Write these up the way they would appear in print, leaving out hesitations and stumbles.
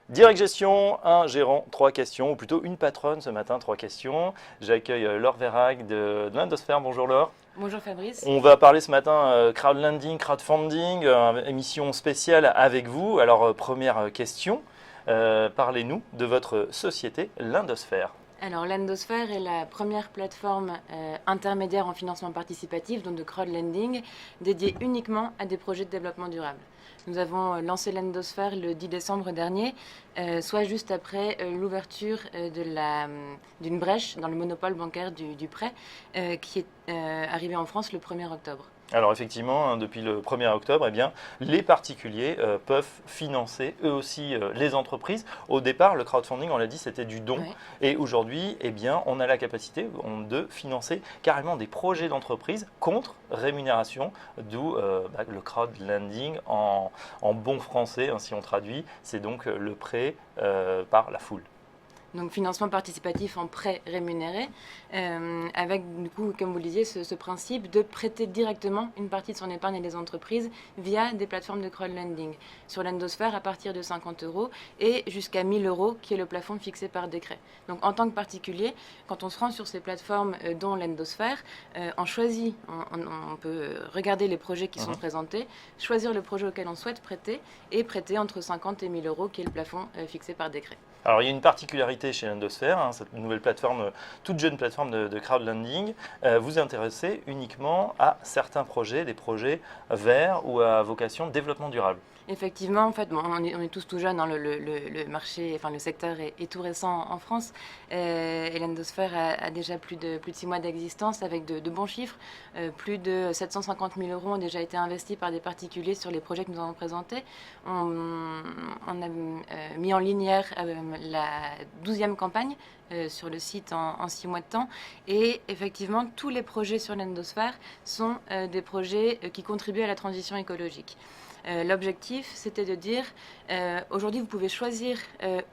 Direct Gestion, un gérant, trois questions, ou plutôt une patronne ce matin, trois questions. J'accueille Laure Verhaeghe de l'Indosphère. Bonjour Laure. Bonjour Fabrice. On va parler ce matin crowdlending, crowdfunding, émission spéciale avec vous. Alors première question, parlez-nous de votre société, l'Indosphère. Alors l'Endosphère est la première plateforme intermédiaire en financement participatif, donc de crowdlending, dédiée uniquement à des projets de développement durable. Nous avons lancé l'Endosphère le 10 décembre dernier, soit juste après l'ouverture d'une brèche dans le monopole bancaire du prêt, qui est arrivé en France le 1er octobre. Alors effectivement, depuis le 1er octobre, eh bien, les particuliers peuvent financer eux aussi les entreprises. Au départ, le crowdfunding, on l'a dit, c'était du don. Ouais. Et aujourd'hui, eh bien, on a la capacité de financer carrément des projets d'entreprise contre rémunération, d'où le crowdlending en bon français, hein, si on traduit. C'est donc le prêt par la foule. Donc financement participatif en prêt rémunéré, avec du coup, comme vous le disiez, ce principe de prêter directement une partie de son épargne à des entreprises via des plateformes de crowdlending. Sur l'Endosphère, à partir de 50 € et jusqu'à 1 000 € qui est le plafond fixé par décret. Donc en tant que particulier, quand on se rend sur ces plateformes dont l'Endosphère, on choisit, on peut regarder les projets qui sont présentés, choisir le projet auquel on souhaite prêter et prêter entre 50 et 1 000 € qui est le plafond fixé par décret. Alors il y a une particularité chez l'Endosphère, hein, cette nouvelle plateforme, toute jeune plateforme de crowdlending, vous intéressez uniquement à certains projets, des projets verts ou à vocation développement durable. Effectivement, en fait, bon, on est tous tout jeunes, hein, le marché, enfin le secteur est tout récent en France. Et l'Endosphère a déjà plus de 6 mois d'existence avec de bons chiffres. Plus de 750 000 € ont déjà été investis par des particuliers sur les projets que nous avons présentés. On a mis en ligne hier la 12e campagne sur le site en 6 mois de temps. Et effectivement, tous les projets sur l'Endosphère sont des projets qui contribuent à la transition écologique. L'objectif, c'était de dire, aujourd'hui, vous pouvez choisir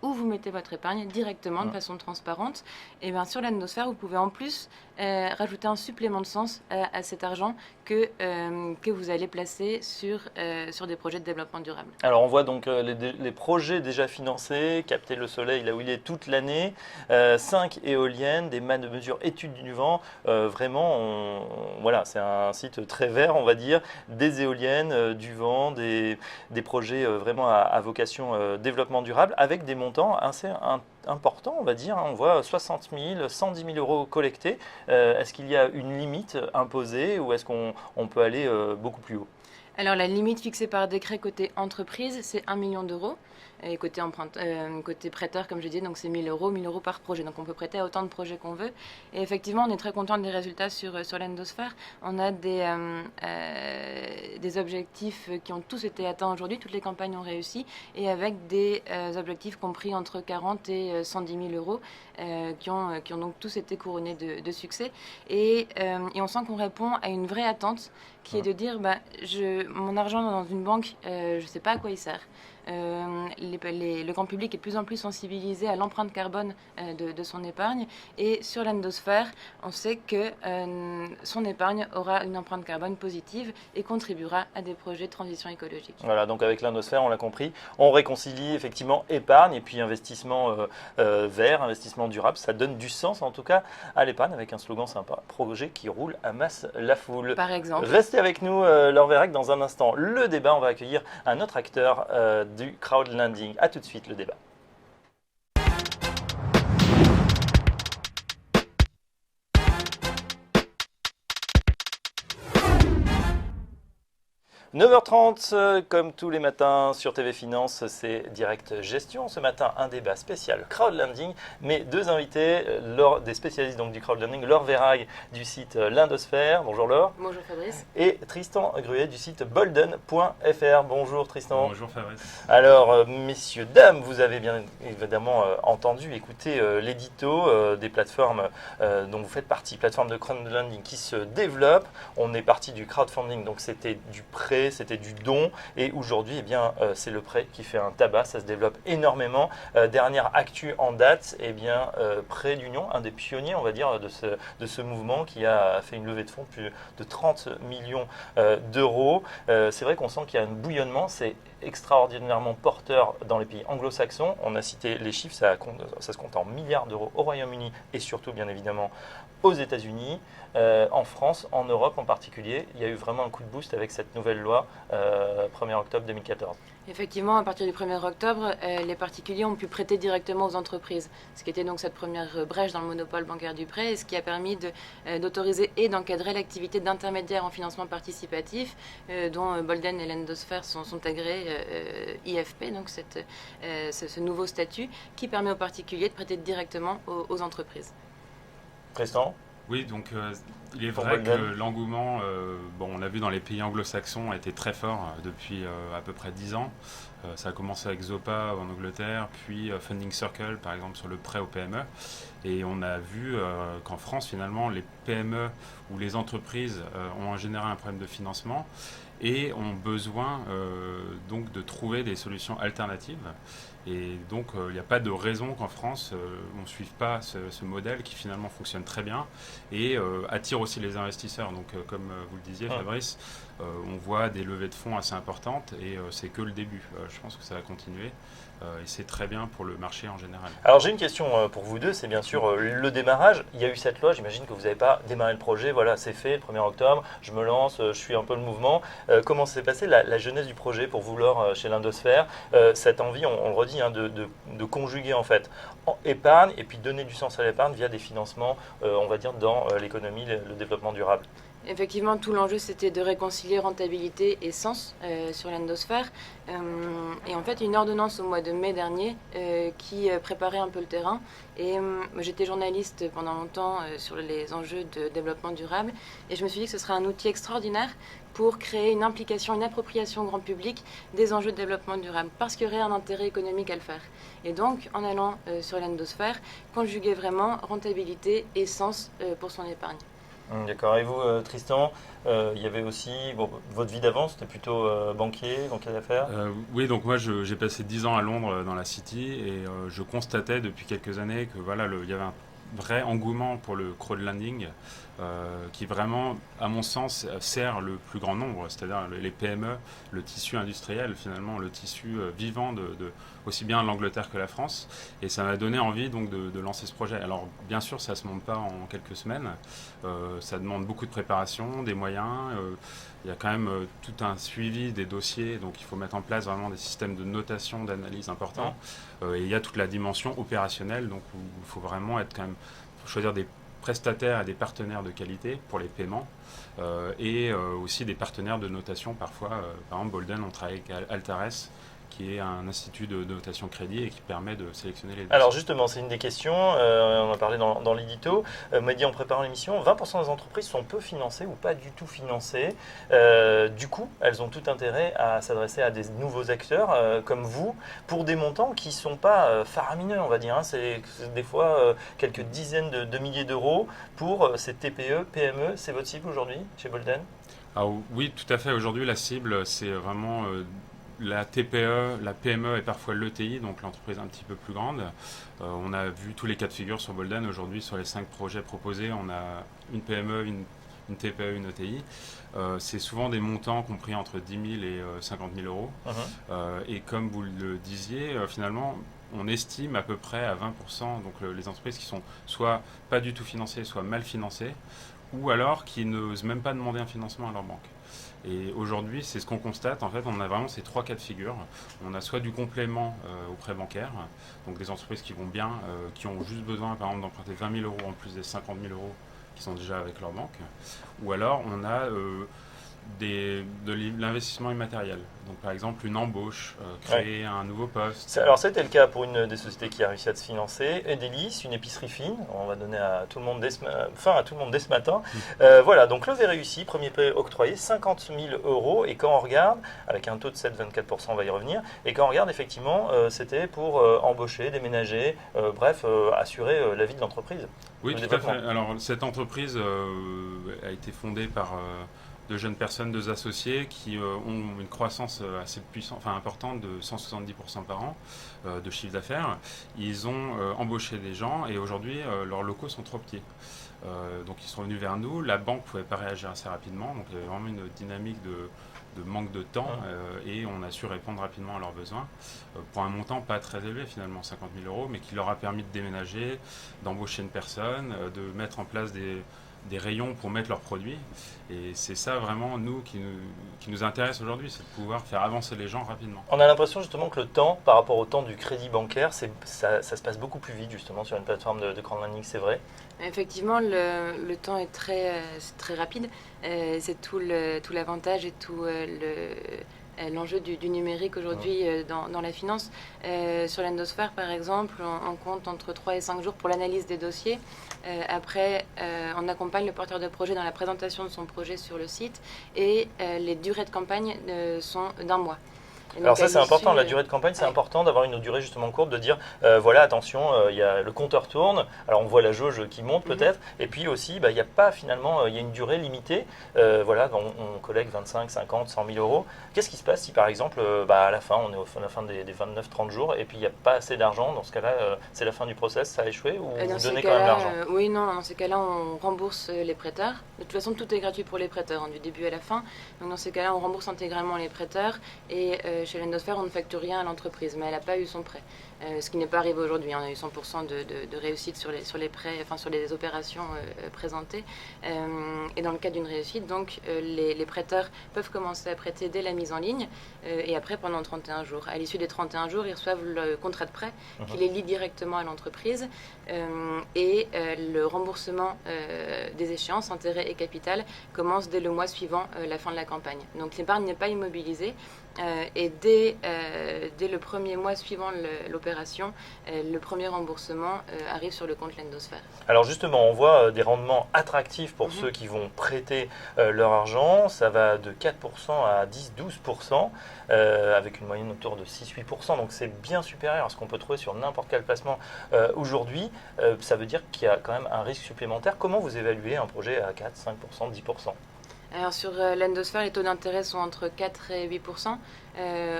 où vous mettez votre épargne directement, de façon transparente. Et bien sur l'Endosphère, vous pouvez en plus rajouter un supplément de sens à cet argent que vous allez placer sur des projets de développement durable. Alors on voit donc les projets déjà financés, capter le soleil là où il est toute l'année, 5 éoliennes, des mesures études du vent, vraiment, voilà, c'est un site très vert, on va dire, des éoliennes, du vent, des projets vraiment à vocation développement durable, avec des montants assez importants, on va dire, hein. On voit 60 000, 110 000 € collectés. Est-ce qu'il y a une limite imposée ou est-ce qu'on peut aller beaucoup plus haut ? Alors la limite fixée par décret côté entreprise, c'est 1 million d'euros. Et côté prêteur, comme je disais, donc c'est 1 000 €, 1 000 € par projet. Donc on peut prêter à autant de projets qu'on veut. Et effectivement, on est très content des résultats sur l'Endosphère. On a des objectifs qui ont tous été atteints aujourd'hui. Toutes les campagnes ont réussi. Et avec des objectifs compris entre 40 et 110 000 € qui ont donc tous été couronnés de succès. Et on sent qu'on répond à une vraie attente qui est de dire mon argent dans une banque, je ne sais pas à quoi il sert. Le grand public est de plus en plus sensibilisé à l'empreinte carbone de son épargne, et sur l'Endosphère, on sait que son épargne aura une empreinte carbone positive et contribuera à des projets de transition écologique. Voilà, donc avec l'Endosphère, on l'a compris, on réconcilie effectivement épargne et puis investissement vert, investissement durable. Ça donne du sens en tout cas à l'épargne avec un slogan sympa, projet qui roule amasse la foule. Par exemple. Restez avec nous, Laure Verhaeghe, dans un instant. Le débat, on va accueillir un autre acteur du crowdlending. A tout de suite, le débat. 9h30, comme tous les matins sur TV Finance, c'est Direct Gestion. Ce matin, un débat spécial crowdlending, mais deux invités, des spécialistes donc, du crowdlending, Laure Verhaeghe du site l'Indosphère. Bonjour Laure. Bonjour Fabrice. Et Tristan Gruet du site bolden.fr. Bonjour Tristan. Bonjour Fabrice. Alors, messieurs, dames, vous avez bien évidemment entendu, écouté l'édito des plateformes dont vous faites partie, plateformes de crowdlending qui se développent. On est parti du crowdfunding, donc c'était du prêt prêt, c'était du don. Et aujourd'hui, eh bien, c'est le prêt qui fait un tabac. Ça se développe énormément. Dernière actu en date, eh bien, Prêt d'Union, un des pionniers, on va dire, de ce mouvement qui a fait une levée de fonds de plus de 30 millions d'euros. C'est vrai qu'on sent qu'il y a un bouillonnement. C'est extraordinairement porteur dans les pays anglo-saxons. On a cité les chiffres, ça se compte en milliards d'euros au Royaume-Uni et surtout, bien évidemment, aux États-Unis, en France, en Europe en particulier. Il y a eu vraiment un coup de boost avec cette nouvelle loi 1er octobre 2014. Effectivement, à partir du 1er octobre, les particuliers ont pu prêter directement aux entreprises, ce qui était donc cette première brèche dans le monopole bancaire du prêt, et ce qui a permis d'autoriser et d'encadrer l'activité d'intermédiaires en financement participatif, dont Bolden et Lendosfer sont agréés IFP, donc ce nouveau statut qui permet aux particuliers de prêter directement aux entreprises. Tristan ? Oui, donc il est Pour vrai Bolden. que l'engouement, on l'a vu dans les pays anglo-saxons, a été très fort depuis à peu près 10 ans. Ça a commencé avec Zopa en Angleterre, puis Funding Circle, par exemple, sur le prêt aux PME. Et on a vu qu'en France, finalement, les PME ou les entreprises ont en général un problème de financement et ont besoin donc de trouver des solutions alternatives. Et donc, il n'y a pas de raison qu'en France, on ne suive pas ce modèle qui finalement fonctionne très bien et attire aussi les investisseurs. Donc, comme vous le disiez, Fabrice, on voit des levées de fonds assez importantes et c'est que le début. Je pense que ça va continuer et c'est très bien pour le marché en général. Alors j'ai une question pour vous deux, c'est bien sûr le démarrage. Il y a eu cette loi, j'imagine que vous n'avez pas démarré le projet, voilà, c'est fait, le 1er octobre, je me lance, je suis un peu le mouvement. Comment s'est passée la genèse du projet pour vous, Laure, chez Lendosfer? Cette envie, on le redit, hein, de conjuguer en fait épargne et puis donner du sens à l'épargne via des financements, on va dire, dans l'économie, le développement durable. Effectivement, tout l'enjeu, c'était de réconcilier rentabilité et sens sur l'endosfer. Et en fait, une ordonnance au mois de mai dernier qui préparait un peu le terrain. Et j'étais journaliste pendant longtemps sur les enjeux de développement durable. Et je me suis dit que ce serait un outil extraordinaire pour créer une implication, une appropriation au grand public des enjeux de développement durable, parce qu'il y aurait un intérêt économique à le faire. Et donc, en allant sur l'endosfer, conjuguer vraiment rentabilité et sens pour son épargne. D'accord. Et vous, Tristan, il y avait aussi votre vie d'avant, c'était plutôt banquier d'affaires. Oui, donc moi j'ai passé 10 ans à Londres dans la City et je constatais depuis quelques années que voilà, il y avait un vrai engouement pour le crowdlending qui vraiment, à mon sens, sert le plus grand nombre, c'est-à-dire les PME, le tissu industriel finalement, le tissu vivant de aussi bien l'Angleterre que la France. Et ça m'a donné envie donc de lancer ce projet. Alors bien sûr, ça ne se monte pas en quelques semaines, ça demande beaucoup de préparation, des moyens. Il y a quand même tout un suivi des dossiers, donc il faut mettre en place vraiment des systèmes de notation, d'analyse importants. Et il y a toute la dimension opérationnelle, donc où il faut vraiment être quand même, choisir des prestataires et des partenaires de qualité pour les paiements et aussi des partenaires de notation. Parfois, par exemple, Bolden, on travaille avec Altares, qui est un institut de notation crédit et qui permet de sélectionner les dossiers. Alors justement, c'est une des questions, on en a parlé dans l'édito, m'a dit en préparant l'émission, 20% des entreprises sont peu financées ou pas du tout financées. Du coup, elles ont tout intérêt à s'adresser à des nouveaux acteurs comme vous, pour des montants qui ne sont pas faramineux, on va dire. Hein. C'est des fois quelques dizaines de milliers d'euros pour ces TPE, PME. C'est votre cible aujourd'hui chez Bolden? Oui, tout à fait. Aujourd'hui, la cible, c'est vraiment... la TPE, la PME et parfois l'ETI, donc l'entreprise un petit peu plus grande. On a vu tous les cas de figure sur Bolden. Aujourd'hui, sur les 5 projets proposés, on a une PME, une TPE, une ETI. C'est souvent des montants compris entre 10 000 et 50 000 euros. Et comme vous le disiez, finalement, on estime à peu près à 20% donc, les entreprises qui sont soit pas du tout financées, soit mal financées, ou alors qui n'osent même pas demander un financement à leur banque. Et aujourd'hui, c'est ce qu'on constate. En fait, on a vraiment ces 3 cas de figure. On a soit du complément au prêt bancaire, donc des entreprises qui vont bien, qui ont juste besoin, par exemple, d'emprunter 20 000 euros en plus des 50 000 euros qui sont déjà avec leur banque. Ou alors, on a de l'investissement immatériel. Donc, par exemple, une embauche, créer un nouveau poste. Alors, c'était le cas pour une des sociétés qui a réussi à se financer. Edelis, une épicerie fine. On va donner à tout le monde dès ce matin. Voilà, donc levée réussie, premier prêt octroyé, 50 000 euros. Et quand on regarde, avec un taux de 7,24%, on va y revenir. Et quand on regarde, effectivement, c'était pour embaucher, déménager, bref, assurer la vie de l'entreprise. Oui, tout à fait. Alors, cette entreprise a été fondée par de jeunes personnes, deux associés qui ont une croissance assez puissante, enfin importante de 170% par an de chiffre d'affaires. Ils ont embauché des gens et aujourd'hui leurs locaux sont trop petits. Donc ils sont venus vers nous, la banque ne pouvait pas réagir assez rapidement, donc il y avait vraiment une dynamique de manque de temps et on a su répondre rapidement à leurs besoins pour un montant pas très élevé finalement, 50 000 euros, mais qui leur a permis de déménager, d'embaucher une personne, de mettre en place des rayons pour mettre leurs produits. Et c'est ça vraiment qui nous intéresse aujourd'hui, c'est de pouvoir faire avancer les gens rapidement. On a l'impression justement que le temps, par rapport au temps du crédit bancaire, ça se passe beaucoup plus vite justement sur une plateforme de crowdfunding, c'est vrai? Effectivement, le temps est c'est très rapide. C'est tout l'avantage et tout l'enjeu du numérique aujourd'hui dans la finance. Sur l'Endosphère, par exemple, on compte entre 3 et 5 jours pour l'analyse des dossiers. Après, on accompagne le porteur de projet dans la présentation de son projet sur le site et les durées de campagne sont d'1 mois. Alors ça c'est important, la durée de campagne c'est important d'avoir une durée justement courte, de dire voilà attention, le compteur tourne, alors on voit la jauge qui monte peut-être, et puis aussi il n'y a pas finalement, il y a une durée limitée, voilà, on collecte 25, 50, 100 000 euros. Qu'est-ce qui se passe si par exemple à la fin, on est à la fin des 29-30 jours et puis il n'y a pas assez d'argent, dans ce cas-là c'est la fin du process, ça a échoué ou vous donnez quand même l'argent? Oui, non, dans ces cas-là on rembourse les prêteurs. De toute façon tout est gratuit pour les prêteurs, du début à la fin, donc dans ces cas-là on rembourse intégralement les prêteurs et chez l'Endosphère, on ne facture rien à l'entreprise, mais elle n'a pas eu son prêt. Ce qui n'est pas arrivé aujourd'hui. On a eu 100% de réussite sur les prêts, enfin sur les opérations présentées. Et dans le cas d'une réussite, donc les prêteurs peuvent commencer à prêter dès la mise en ligne et après pendant 31 jours. À l'issue des 31 jours, ils reçoivent le contrat de prêt qui les lie directement à l'entreprise et le remboursement des échéances, intérêts et capital commence dès le mois suivant la fin de la campagne. Donc l'épargne n'est pas immobilisée. Et dès le premier mois suivant l'opération, le premier remboursement arrive sur le compte l'Endosphère. Alors justement, on voit des rendements attractifs pour ceux qui vont prêter leur argent. Ça va de 4% à 10-12%, avec une moyenne autour de 6-8%. Donc c'est bien supérieur à ce qu'on peut trouver sur n'importe quel placement aujourd'hui. Ça veut dire qu'il y a quand même un risque supplémentaire. Comment vous évaluez un projet à 4, 5%, 10%? Alors sur l'Endosphère, les taux d'intérêt sont entre 4 et 8%.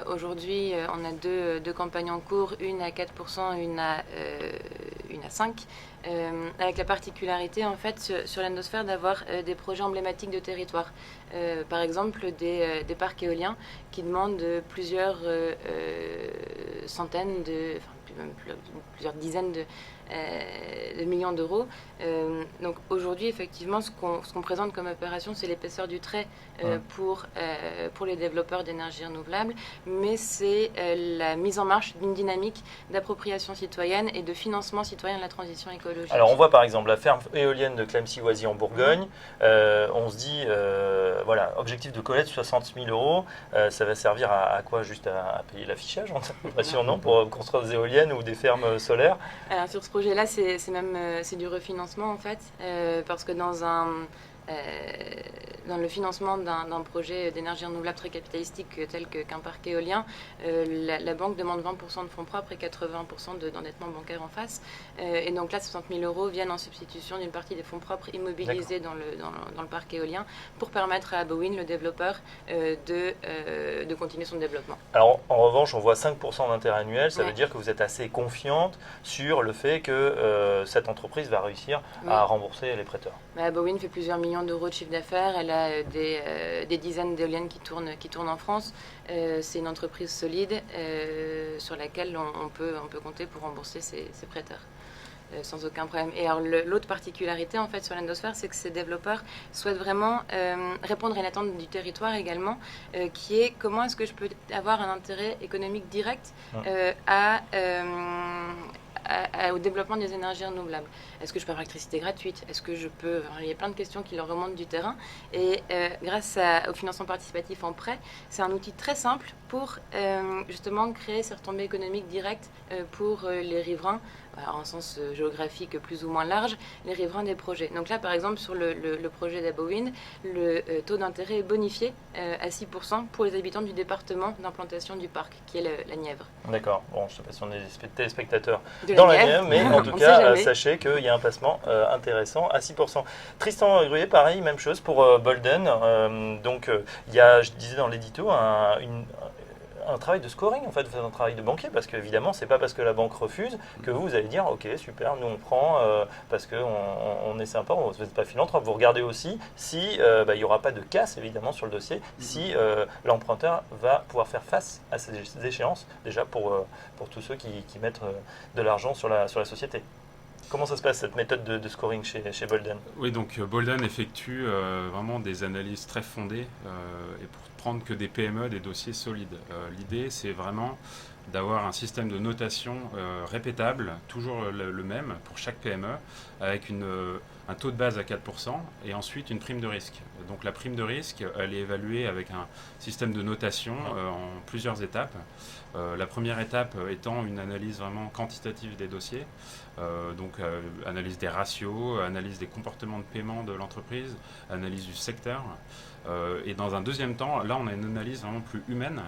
Aujourd'hui, on a deux campagnes en cours, une à 4%, une à 5%. Avec la particularité en fait sur l'Endosphère d'avoir des projets emblématiques de territoire. Par exemple des parcs éoliens qui demandent plusieurs centaines plusieurs dizaines de millions d'euros. Donc aujourd'hui, effectivement, ce qu'on présente comme opération, c'est l'épaisseur du trait pour les développeurs d'énergie renouvelable, mais c'est la mise en marche d'une dynamique d'appropriation citoyenne et de financement citoyen de la transition écologique. Alors on voit par exemple la ferme éolienne de Clamecy-Voisy en Bourgogne. On se dit, voilà, objectif de collecte 60 000 euros. Ça va servir à quoi? Juste à payer l'affichage, on a l'impression, non, pour construire des éoliennes ou des fermes solaires? Alors sur ce projet-là, c'est du refinancement en fait, parce que dans le financement d'un projet d'énergie renouvelable très capitalistique tel qu'un parc éolien, la banque demande 20% de fonds propres et 80% d'endettement bancaire en face. Et donc là, 60 000 euros viennent en substitution d'une partie des fonds propres immobilisés dans le parc éolien pour permettre à Bowin, le développeur, de continuer son développement. Alors en revanche, on voit 5% d'intérêt annuel, ça veut dire que vous êtes assez confiante sur le fait que cette entreprise va réussir à rembourser les prêteurs. Bowin fait plusieurs millions d'euros de chiffre d'affaires, elle a des dizaines d'éoliennes qui tournent en France. C'est une entreprise solide sur laquelle on peut compter pour rembourser ses prêteurs. Sans aucun problème. Et alors l'autre particularité en fait sur l'Endosphère, c'est que ces développeurs souhaitent vraiment répondre à une attente du territoire également, qui est comment est-ce que je peux avoir un intérêt économique direct au développement des énergies renouvelables. Est-ce que je peux avoir l'électricité gratuite? Est-ce que je peux... il y a plein de questions qui leur remontent du terrain. Et grâce au financement participatif en prêt, c'est un outil très simple pour justement créer ces retombées économiques directes pour les riverains en sens géographique plus ou moins large, les riverains des projets. Donc là, par exemple, sur le projet d'Abowind, le taux d'intérêt est bonifié à 6% pour les habitants du département d'implantation du parc, qui est la Nièvre. D'accord. Bon, je ne sais pas si on est des téléspectateurs De dans la la Nièvre, Nièvre, mais en tout on cas, sait jamais. sachez qu'il y a un placement intéressant à 6%. Tristan Gruyer, pareil, même chose pour Bolden. Donc, il y a, je disais dans l'édito, un travail de scoring, en fait, vous faites un travail de banquier, parce qu'évidemment, c'est pas parce que la banque refuse que vous allez dire, ok, super, nous on prend, parce qu'on est sympa, vous n'êtes pas philanthrope. Vous regardez aussi si il n'y aura pas de casse, évidemment, sur le dossier, si l'emprunteur va pouvoir faire face à ces échéances, déjà pour tous ceux qui mettent de l'argent sur la société. Comment ça se passe, cette méthode de scoring chez Bolden? Oui, donc Bolden effectue vraiment des analyses très fondées et pour prendre que des PME, des dossiers solides. L'idée, c'est vraiment d'avoir un système de notation répétable, toujours le même pour chaque PME, avec un taux de base à 4% et ensuite une prime de risque. Donc la prime de risque, elle est évaluée avec un système de notation en plusieurs étapes. La première étape étant une analyse vraiment quantitative des dossiers, analyse des ratios, analyse des comportements de paiement de l'entreprise, analyse du secteur. Et dans un deuxième temps, là on a une analyse vraiment plus humaine,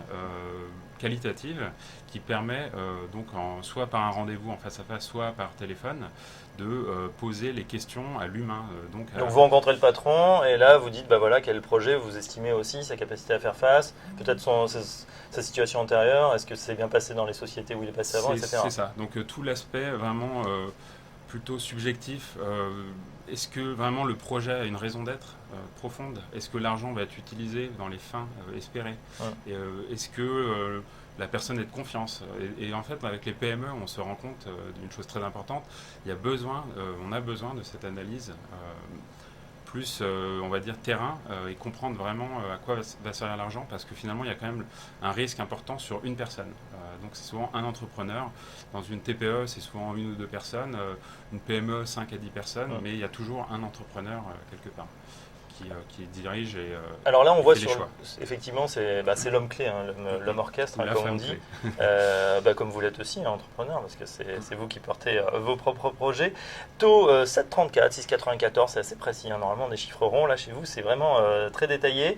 qualitative, qui permet soit par un rendez-vous en face à face, soit par téléphone, de poser les questions à l'humain. Donc vous rencontrez le patron et là vous dites voilà quel projet vous estimez aussi, sa capacité à faire face, peut-être sa situation antérieure, est-ce que c'est bien passé dans les sociétés où il est passé avant, etc. C'est ça, donc tout l'aspect vraiment plutôt subjectif. Est-ce que vraiment le projet a une raison d'être profonde? Est-ce que l'argent va être utilisé dans les fins espérées? Est-ce que la personne est de confiance? Et en fait, avec les PME, on se rend compte d'une chose très importante. On a besoin de cette analyse plus, on va dire, terrain et comprendre vraiment à quoi va servir l'argent, parce que finalement, il y a quand même un risque important sur une personne. Donc, c'est souvent un entrepreneur. Dans une TPE, c'est souvent une ou deux personnes. Une PME, 5 à 10 personnes, mais il y a toujours un entrepreneur quelque part qui dirige et alors là, on voit effectivement, c'est l'homme clé, l'homme orchestre, comme on dit. Comme vous l'êtes aussi, entrepreneur, parce que c'est vous qui portez vos propres projets. Taux 7,34, 6,94, c'est assez précis. Normalement, des chiffres ronds. Là, chez vous, c'est vraiment très détaillé.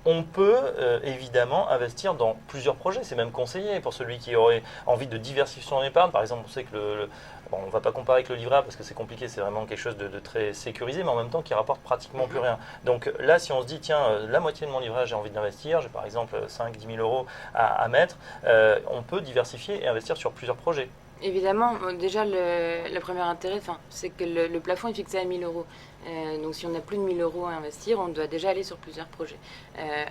On peut évidemment investir dans plusieurs projets. C'est même conseillé pour celui qui aurait envie de diversifier son épargne. Par exemple, on sait que on ne va pas comparer avec le livret A parce que c'est compliqué, c'est vraiment quelque chose de très sécurisé, mais en même temps qui rapporte pratiquement plus rien. Donc là, si on se dit, tiens, la moitié de mon livret A, j'ai envie d'investir, j'ai par exemple 5-10 000 euros à mettre, on peut diversifier et investir sur plusieurs projets. Évidemment, déjà le premier intérêt, c'est que le plafond est fixé à 1 000 euros. Donc si on n'a plus de 1 000 euros à investir, on doit déjà aller sur plusieurs projets.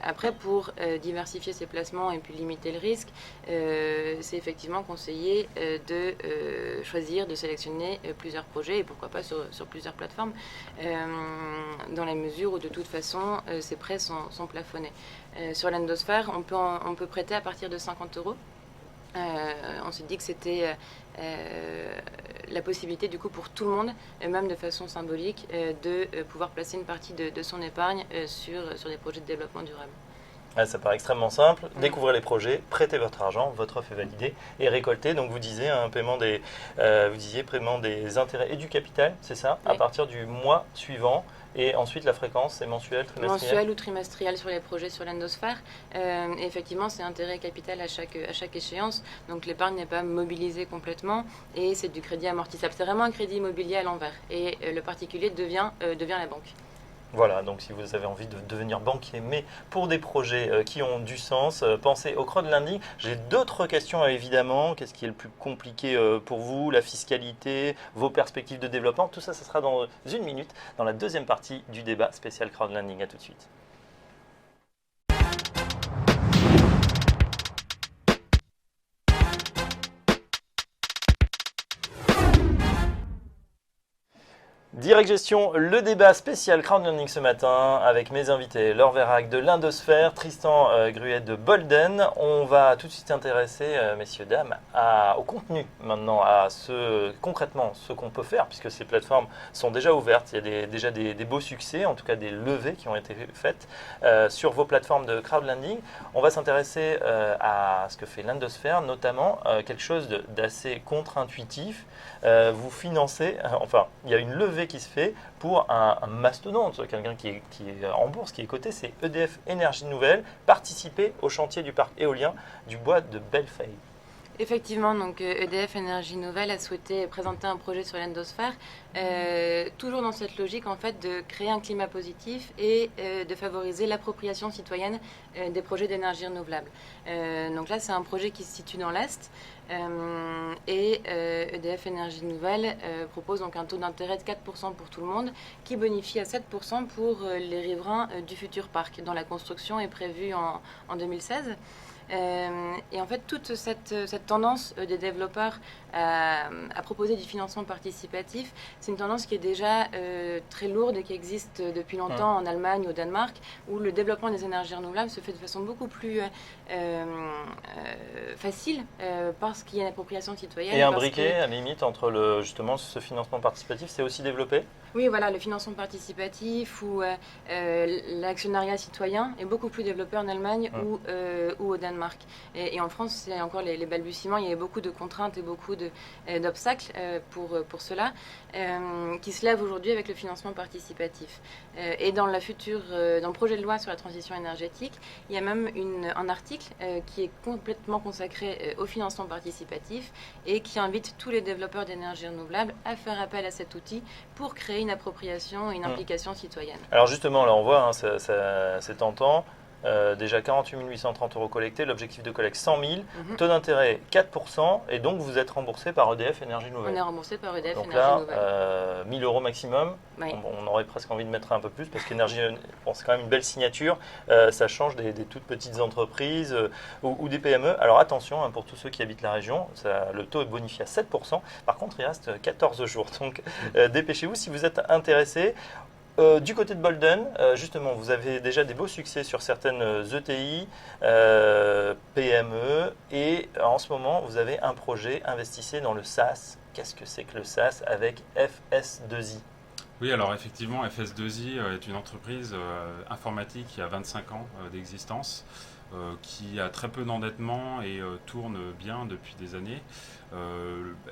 Après, pour diversifier ses placements et puis limiter le risque, c'est effectivement conseillé de choisir, de sélectionner plusieurs projets et pourquoi pas sur plusieurs plateformes, dans la mesure où de toute façon ces prêts sont plafonnés. Sur l'Endosphère, on peut prêter à partir de 50 euros. On s'est dit que c'était la possibilité du coup pour tout le monde, même de façon symbolique, de pouvoir placer une partie de son épargne sur des projets de développement durable. Ça paraît extrêmement simple. Découvrez les projets, prêtez votre argent, votre offre est validée et récoltez. Donc vous disiez paiement des intérêts et du capital, c'est ça, à partir du mois suivant. Et ensuite, la fréquence, c'est mensuel, trimestriel? Mensuel ou trimestriel sur les projets sur l'Endosphère. Et effectivement, c'est intérêt capital à chaque échéance. Donc l'épargne n'est pas mobilisée complètement et c'est du crédit amortissable. C'est vraiment un crédit immobilier à l'envers. Et le particulier devient la banque. Voilà, donc si vous avez envie de devenir banquier, mais pour des projets qui ont du sens, pensez au crowdlending. J'ai d'autres questions évidemment. Qu'est-ce qui est le plus compliqué pour vous? La fiscalité, vos perspectives de développement, tout ça, ce sera dans une minute, dans la deuxième partie du débat spécial crowdlending. À tout de suite. Direct Gestion, le débat spécial crowdfunding ce matin avec mes invités Laure Vérac de l'Indosphère, Tristan Gruet de Bolden. On va tout de suite intéresser, messieurs, dames, au contenu maintenant, à concrètement ce qu'on peut faire puisque ces plateformes sont déjà ouvertes. Il y a déjà des beaux succès, en tout cas des levées qui ont été faites sur vos plateformes de crowdfunding. On va s'intéresser à ce que fait l'Indosphère, notamment quelque chose d'assez contre-intuitif. Vous financez, enfin, il y a une levée qui se fait pour un mastodonte, quelqu'un qui est en bourse, qui est coté, c'est EDF Énergie Nouvelle, participer au chantier du parc éolien du bois de Bellefeuille. Effectivement, donc EDF Énergie Nouvelle a souhaité présenter un projet sur l'Indosphère, toujours dans cette logique en fait de créer un climat positif et de favoriser l'appropriation citoyenne des projets d'énergie renouvelable. Donc là, c'est un projet qui se situe dans l'Est et EDF Énergie Nouvelle propose donc un taux d'intérêt de 4% pour tout le monde qui bonifie à 7% pour les riverains du futur parc dont la construction est prévue en 2016. Et en fait, toute cette tendance des développeurs à proposer du financement participatif, c'est une tendance qui est déjà très lourde et qui existe depuis longtemps en Allemagne, au Danemark, où le développement des énergies renouvelables se fait de façon beaucoup plus facile parce qu'il y a une appropriation citoyenne. Et un briquet, à la limite, entre justement ce financement participatif, c'est aussi développé ? Oui, voilà, le financement participatif ou l'actionnariat citoyen est beaucoup plus développé en Allemagne ou au Danemark. Et en France, c'est encore les balbutiements. Il y a beaucoup de contraintes et beaucoup d'obstacles pour cela qui se lèvent aujourd'hui avec le financement participatif. Et dans le projet de loi sur la transition énergétique, il y a même un article qui est complètement consacré au financement participatif et qui invite tous les développeurs d'énergie renouvelable à faire appel à cet outil pour créer une appropriation et une implication citoyenne. Alors justement, là on voit, c'est tentant. Déjà 48 830 euros collectés, l'objectif de collecte 100 000, taux d'intérêt 4%, et donc vous êtes remboursé par EDF Énergie Nouvelle. On est remboursé par EDF donc Énergie là, Nouvelle. 1000 euros maximum, Oui. on aurait presque envie de mettre un peu plus, parce qu'Énergie, c'est quand même une belle signature, ça change des toutes petites entreprises ou des PME. Alors attention, pour tous ceux qui habitent la région, le taux est bonifié à 7%, par contre il reste 14 jours, donc dépêchez-vous si vous êtes intéressé. Du côté de Bolden, justement, vous avez déjà des beaux succès sur certaines ETI, PME, et en ce moment, vous avez un projet, investissez dans le SaaS. Qu'est-ce que c'est que le SaaS avec FS2I ? Oui, alors effectivement, FS2I est une entreprise informatique qui a 25 ans d'existence, qui a très peu d'endettement et tourne bien depuis des années.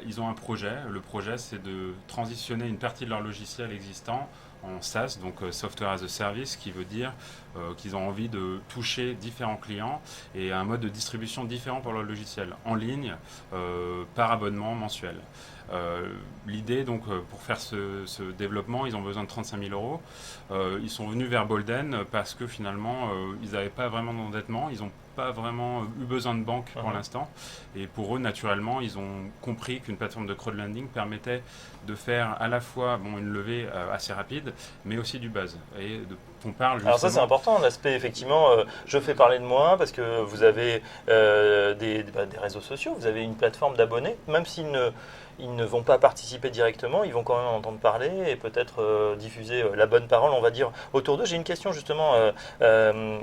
Ils ont un projet. Le projet, c'est de transitionner une partie de leur logiciel existant en SaaS, donc Software as a Service, qui veut dire qu'ils ont envie de toucher différents clients et un mode de distribution différent pour leur logiciel, en ligne, par abonnement mensuel. L'idée, donc, pour faire ce développement, ils ont besoin de 35 000 euros. Ils sont venus vers Bolden parce que finalement, ils n'avaient pas vraiment d'endettement, ils n'ont pas vraiment eu besoin de banque pour l'instant. Et pour eux, naturellement, ils ont compris qu'une plateforme de crowdfunding permettait de faire à la fois une levée assez rapide, mais aussi du buzz. Et on parle justement... Alors ça, c'est important, l'aspect, effectivement, je fais parler de moi, parce que vous avez des réseaux sociaux, vous avez une plateforme d'abonnés, même s'ils ne vont pas participer directement, ils vont quand même en entendre parler et peut-être diffuser la bonne parole, on va dire, autour d'eux. J'ai une question justement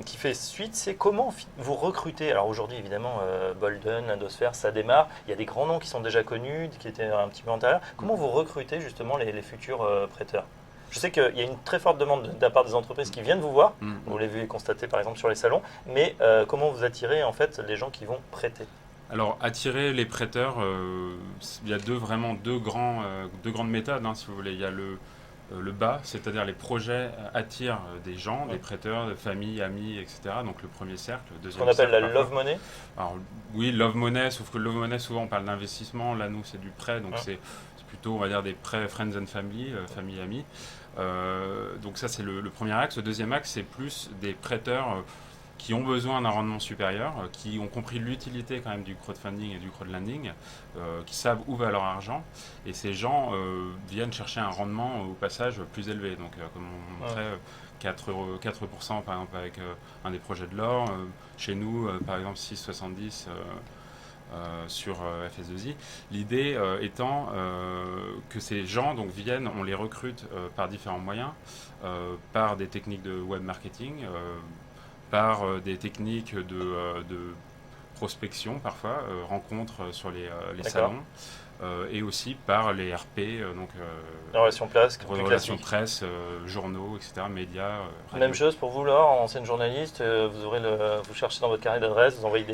qui fait suite, c'est comment vous recrutez. Alors aujourd'hui, évidemment, Bolden, l'Indosphère, ça démarre. Il y a des grands noms qui sont déjà connus, qui étaient un petit peu antérieurs. Comment vous recrutez justement les futurs prêteurs ? Je sais qu'il y a une très forte demande de la part des entreprises qui viennent vous voir. Vous l'avez constaté par exemple sur les salons. Mais comment vous attirez en fait les gens qui vont prêter ? Alors, attirer les prêteurs, il y a deux grandes méthodes, si vous voulez. Il y a le bas, c'est-à-dire les projets attirent des gens, des prêteurs, de familles, amis, etc. Donc le premier cercle, le deuxième cercle. Ce qu'on appelle la love money. Alors oui, love money, sauf que love money, souvent on parle d'investissement. Là, nous, c'est du prêt, donc c'est plutôt, on va dire, des prêts friends and family, famille, amis. Donc ça, c'est le premier axe. Le deuxième axe, c'est plus des prêteurs qui ont besoin d'un rendement supérieur, qui ont compris l'utilité quand même du crowdfunding et du crowdlending, qui savent où va leur argent, et ces gens viennent chercher un rendement au passage plus élevé. Donc comme on montrait, 4% par exemple avec un des projets de l'or, chez nous par exemple 6,70 sur FS2I. L'idée étant que ces gens donc, viennent, on les recrute par différents moyens, par des techniques de web marketing, par des techniques de prospection parfois, rencontres sur les salons, et aussi par les RP, donc Relations relations presse, journaux, etc., médias, radio. Même chose pour vous, Laure, ancienne journaliste, vous cherchez dans votre carnet d'adresse, vous envoyez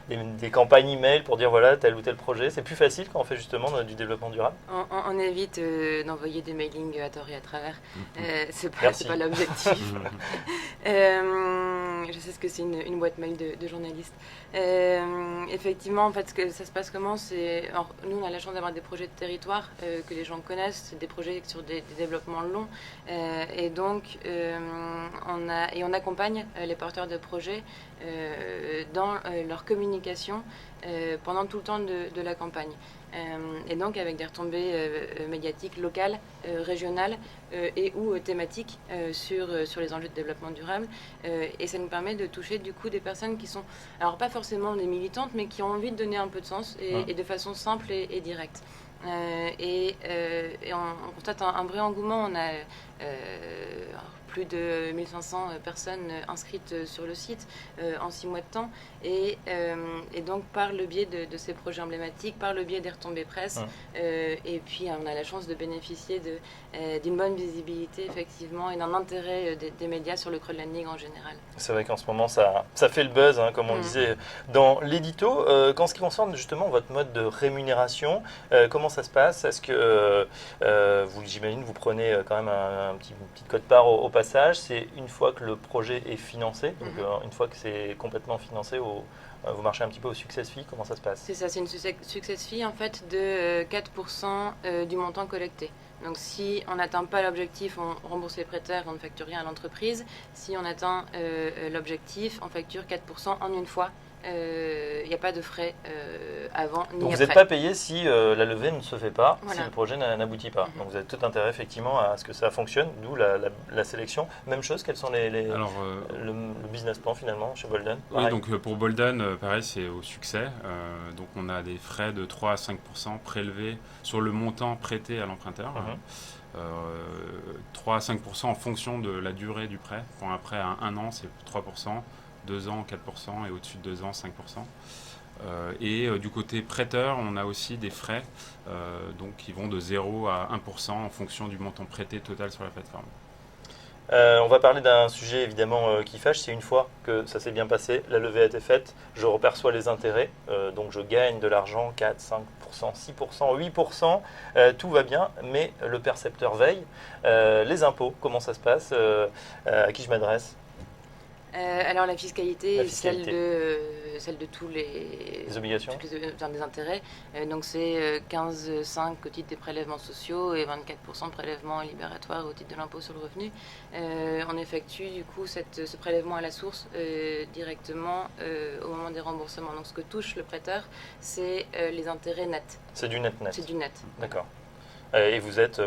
des campagnes email pour dire voilà tel ou tel projet. C'est plus facile quand on fait justement du développement durable. On évite d'envoyer des mailings à tort et à travers. C'est Merci. pas l'objectif. Je sais ce que c'est une boîte mail de journalistes. Effectivement, en fait, ça se passe comment nous, on a la chance d'avoir des projets de territoire que les gens connaissent, des projets sur des développements longs. Et donc, on accompagne les porteurs de projets dans leur communication pendant tout le temps de la campagne. Et donc avec des retombées médiatiques locales, régionales et ou thématiques sur les enjeux de développement durable. Et ça nous permet de toucher du coup des personnes qui sont, alors pas forcément des militantes, mais qui ont envie de donner un peu de sens et de façon simple et directe. Et on constate un vrai engouement. On a plus de 1500 personnes inscrites sur le site en 6 mois de temps. Et donc, par le biais de ces projets emblématiques, par le biais des retombées presse, et puis on a la chance de bénéficier d'une bonne visibilité, effectivement, et d'un intérêt des médias sur le crowdfunding en général. C'est vrai qu'en ce moment, ça fait le buzz, hein, comme on disait dans l'édito. Qu'en ce qui concerne justement votre mode de rémunération, comment ça se passe? Est-ce que, j'imagine, vous prenez quand même un petit code part au passage? C'est une fois que le projet est financé, donc une fois que c'est complètement financé, vous marchez un petit peu au success fee, comment ça se passe? C'est ça, c'est une success fee en fait de 4% du montant collecté. Donc si on n'atteint pas l'objectif, on rembourse les prêteurs, on ne facture rien à l'entreprise. Si on atteint l'objectif, on facture 4% en une fois. Il n'y a pas de frais avant ni Donc après. vous n'êtes pas payé si la levée ne se fait pas, Voilà. si le projet n'aboutit pas. Donc vous avez tout intérêt effectivement à ce que ça fonctionne, d'où la sélection. Même chose, quels sont le business plan finalement chez Bolden? Oui, donc pour Bolden, pareil, c'est au succès. Donc on a des frais de 3 à 5% prélevés sur le montant prêté à l'emprunteur. 3 à 5% en fonction de la durée du prêt. Bon, après, à 1 an, c'est 3%. 2 ans, 4%, et au-dessus de 2 ans, 5%. Et du côté prêteur, on a aussi des frais donc qui vont de 0 à 1% en fonction du montant prêté total sur la plateforme. On va parler d'un sujet évidemment qui fâche, c'est une fois que ça s'est bien passé, la levée a été faite, je reperçois les intérêts, donc je gagne de l'argent, 4, 5%, 6%, 8%, tout va bien, mais le percepteur veille. Les impôts, comment ça se passe? À qui je m'adresse? Alors la fiscalité, La fiscalité. Celle de tous les obligations, des intérêts. Donc c'est 15,5 au titre des prélèvements sociaux et 24% de prélèvements libératoires au titre de l'impôt sur le revenu. On effectue du coup ce prélèvement à la source directement au moment des remboursements. Donc ce que touche le prêteur, c'est les intérêts nets. C'est du net. C'est du net. D'accord. Et vous êtes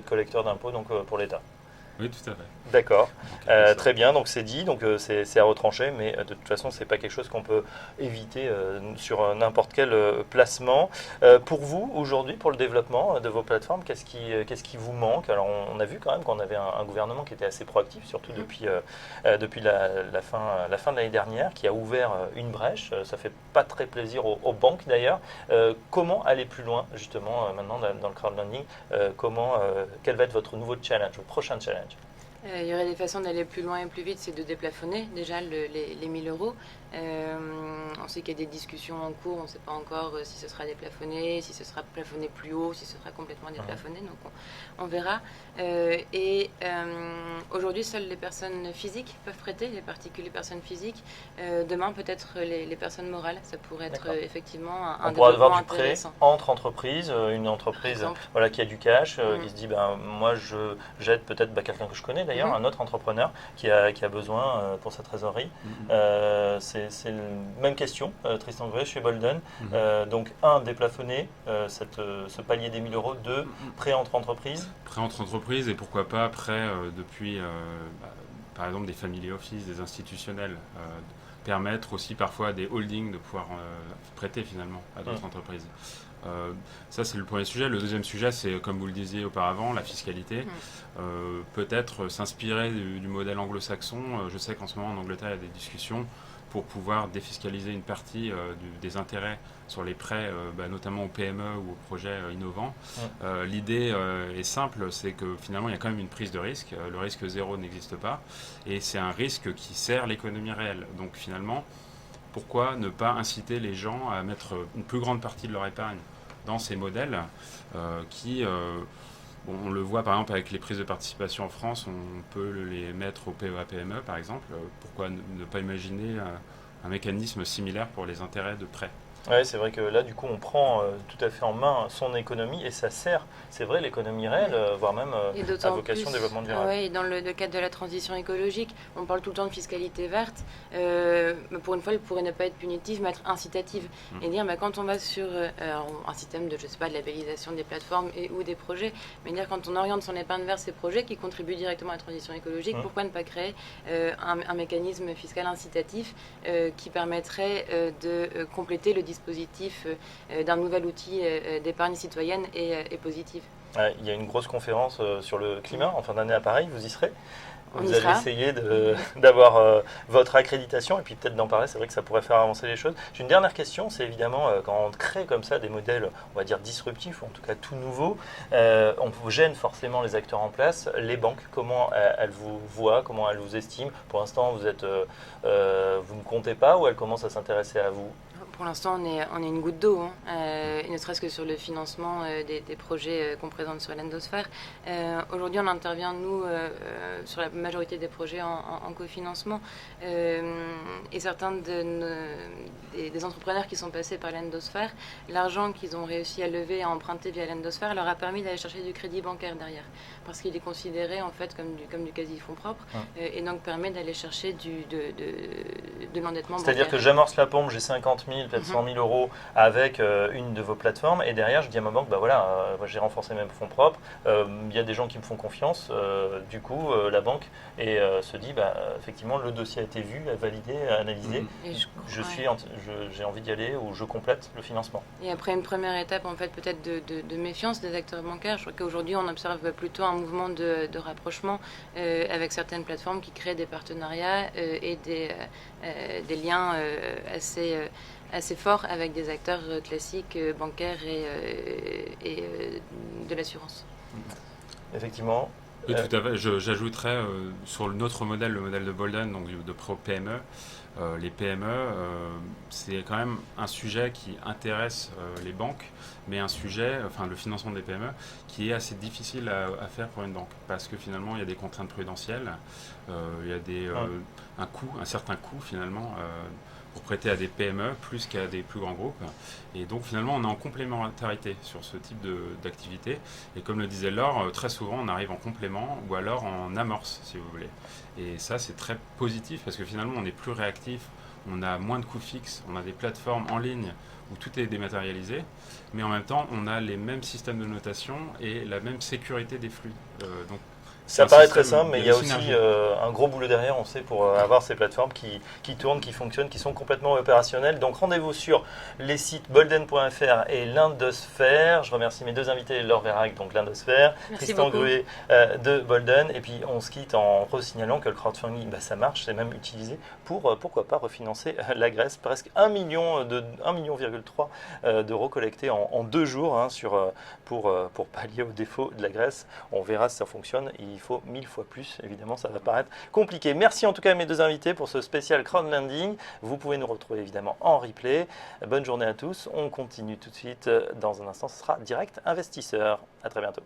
collecteur d'impôts donc pour l'État. Oui, tout à fait. D'accord, très bien, donc c'est dit, donc c'est à retrancher, mais de toute façon c'est pas quelque chose qu'on peut éviter sur n'importe quel placement. Pour vous, aujourd'hui, pour le développement de vos plateformes, qu'est-ce qui vous manque? Alors on a vu quand même qu'on avait un gouvernement qui était assez proactif, surtout depuis la fin de l'année dernière, qui a ouvert une brèche, ça fait pas très plaisir aux banques d'ailleurs. Comment aller plus loin justement maintenant dans le crowdfunding? Quel va être votre nouveau challenge, votre prochain challenge? Il y aurait des façons d'aller plus loin et plus vite, c'est de déplafonner déjà les 1000 euros. On sait qu'il y a des discussions en cours, on ne sait pas encore si ce sera déplafonné, si ce sera plafonné plus haut, si ce sera complètement déplafonné, donc on verra. Aujourd'hui, seules les personnes physiques peuvent prêter, les particuliers personnes physiques. Demain, peut-être les personnes morales, ça pourrait être effectivement un on pourra développement avoir du prêt intéressant. entre entreprises, une entreprise qui a du cash, qui se dit moi j'aide peut-être quelqu'un que je connais d'ailleurs, un autre entrepreneur qui a besoin pour sa trésorerie. C'est la même question, Tristan Gruet chez Bolden. Donc déplafonner ce palier des 1000 euros, 2 prêt entre entreprises. Prêt entre entreprises et pourquoi pas prêt depuis par exemple des family office, des institutionnels. permettre aussi parfois à des holdings de pouvoir prêter finalement à d'autres entreprises. Ça, c'est le premier sujet. Le deuxième sujet, c'est, comme vous le disiez auparavant, la fiscalité. Peut-être s'inspirer du modèle anglo-saxon. Je sais qu'en ce moment, en Angleterre, il y a des discussions pour pouvoir défiscaliser une partie des intérêts sur les prêts, notamment aux PME ou aux projets innovants. L'idée est simple, c'est que finalement, il y a quand même une prise de risque. Le risque zéro n'existe pas. Et c'est un risque qui sert l'économie réelle. Donc finalement, pourquoi ne pas inciter les gens à mettre une plus grande partie de leur épargne dans ces modèles on le voit par exemple avec les prises de participation en France, on peut les mettre au PEA-PME par exemple. Pourquoi ne pas imaginer un mécanisme similaire pour les intérêts de prêt? Oui, c'est vrai que là, du coup, on prend tout à fait en main son économie et ça sert, c'est vrai, l'économie réelle, voire même à vocation développement durable. Oui, dans le cadre de la transition écologique, on parle tout le temps de fiscalité verte. Mais pour une fois, elle pourrait ne pas être punitive, mais être incitative. Et dire, quand on va sur un système de, je sais pas, de labellisation des plateformes ou des projets, mais dire quand on oriente son épargne vers ces projets qui contribuent directement à la transition écologique, pourquoi ne pas créer un mécanisme fiscal incitatif qui permettrait de compléter le dispositif d'un nouvel outil d'épargne citoyenne et positive. Il y a une grosse conférence sur le climat en fin d'année à Paris, vous y serez? Vous y allez sera. essayer d'avoir votre accréditation et puis peut-être d'en parler, c'est vrai que ça pourrait faire avancer les choses. J'ai une dernière question, c'est évidemment quand on crée comme ça des modèles, on va dire disruptifs, ou en tout cas tout nouveaux, on gêne forcément les acteurs en place. Les banques, comment elles vous voient, comment elles vous estiment? Pour l'instant, vous ne comptez pas ou elles commencent à s'intéresser à vous? Pour l'instant, on est une goutte d'eau, et ne serait-ce que sur le financement des projets qu'on présente sur l'Endosphère. Aujourd'hui, on intervient, nous, sur la majorité des projets en cofinancement. Et certains des entrepreneurs qui sont passés par l'Endosphère, l'argent qu'ils ont réussi à lever et à emprunter via l'Endosphère leur a permis d'aller chercher du crédit bancaire derrière. Parce qu'il est considéré en fait comme du quasi-fonds propre, et donc permet d'aller chercher de l'endettement bancaire. C'est-à-dire que j'amorce la pompe, j'ai 50 000, peut-être 100 000 euros avec une de vos plateformes et derrière je dis à ma banque, j'ai renforcé mes fonds propres, il y a des gens qui me font confiance, du coup la banque se dit effectivement le dossier a été vu, validé, analysé, j'ai envie d'y aller ou je complète le financement. Et après une première étape en fait peut-être de méfiance des acteurs bancaires, je crois qu'aujourd'hui on observe plutôt un mouvement de rapprochement avec certaines plateformes qui créent des partenariats et des liens assez fort avec des acteurs classiques, bancaires et de l'assurance. Effectivement. Oui, tout à fait. J'ajouterais sur notre modèle, le modèle de Bolden, donc de Pro PME, les PME, c'est quand même un sujet qui intéresse les banques, mais un sujet, le financement des PME, qui est assez difficile à faire pour une banque, parce que finalement il y a des contraintes prudentielles, il y a un certain coût finalement pour prêter à des PME plus qu'à des plus grands groupes. Et donc finalement on est en complémentarité sur ce type d'activité. Et comme le disait Laure, très souvent on arrive en complément ou alors en amorce si vous voulez. Et ça c'est très positif parce que finalement on est plus réactif, on a moins de coûts fixes, on a des plateformes en ligne où tout est dématérialisé, mais en même temps on a les mêmes systèmes de notation et la même sécurité des flux. Donc ça paraît très simple, mais il y a aussi un gros boulot derrière, on sait, pour avoir ces plateformes qui tournent, qui fonctionnent, qui sont complètement opérationnelles. Donc rendez-vous sur les sites bolden.fr et l'Indosphère. Je remercie mes deux invités, Laure Vérac, donc l'Indosphère, Tristan Gruet de Bolden. Et puis on se quitte en resignalant que le crowdfunding, ça marche, c'est même utilisé pour, pourquoi pas, refinancer la Grèce. Presque 1,3 million d'euros collectés en 2 jours pour pallier aux défauts de la Grèce. On verra si ça fonctionne. Il faut 1000 fois plus, évidemment, ça va paraître compliqué. Merci en tout cas à mes deux invités pour ce spécial crowdlending. Vous pouvez nous retrouver évidemment en replay. Bonne journée à tous. On continue tout de suite. Dans un instant, ce sera Direct Investisseur. À très bientôt.